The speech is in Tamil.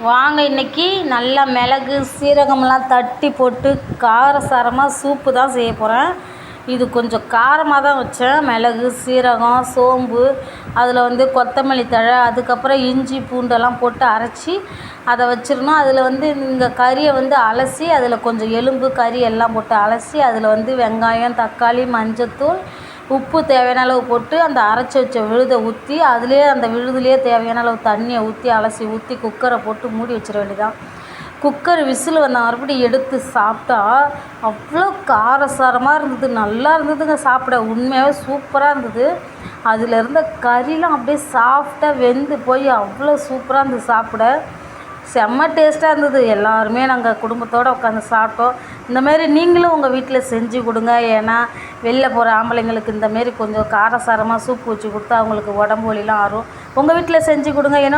வாங்க இன்றைக்கி நல்லா மிளகு சீரகமெல்லாம் தட்டி போட்டு காரசாரமாக சூப்பு தான் செய்ய போகிறேன். இது கொஞ்சம் காரமாக தான் வச்சேன். மிளகு சீரகம் சோம்பு அதில் கொத்தமல்லி தழை அதுக்கப்புறம் இஞ்சி பூண்டெல்லாம் போட்டு அரைச்சி அதை வச்சிடணும். அதில் இந்த கறியை அலசி அதில் கொஞ்சம் எலும்பு கறி எல்லாம் போட்டு அலசி அதில் வெங்காயம் தக்காளி மஞ்சத்தூள் உப்பு தேவையான அளவு போட்டு அந்த அரைச்சி வச்ச விழுதை ஊற்றி அதிலே அந்த விழுதுலேயே தேவையான அளவு தண்ணியை ஊற்றி அலசி ஊற்றி குக்கரை போட்டு மூடி வச்சிட வேண்டியதான். குக்கர் விசில் வந்த மறுபடியும் எடுத்து சாப்பிட்டா அவ்வளோ காரசாரமாக இருந்தது. நல்லா இருந்ததுங்க சாப்பிட. உண்மையாகவே சூப்பராக இருந்தது. அதில் இருந்த கறிலாம் அப்படியே சாஃப்டாக வெந்து போய் அவ்வளோ சூப்பராக இருந்தது சாப்பிட. செம்ம டேஸ்ட்டாக இருந்தது. எல்லாருமே நாங்கள் குடும்பத்தோடு உட்காந்து சாப்பிட்டோம். இந்தமாரி நீங்களும் உங்கள் வீட்டில் செஞ்சு கொடுங்க. ஏன்னா வெளில போகிற ஆம்பளைங்களுக்கு இந்தமாரி கொஞ்சம் காரசாரமாக சூப்பு வச்சு கொடுத்தா அவங்களுக்கு உடம்பு வலிலாம் ஆறும். உங்கள் வீட்டில் செஞ்சு கொடுங்க. என்னோட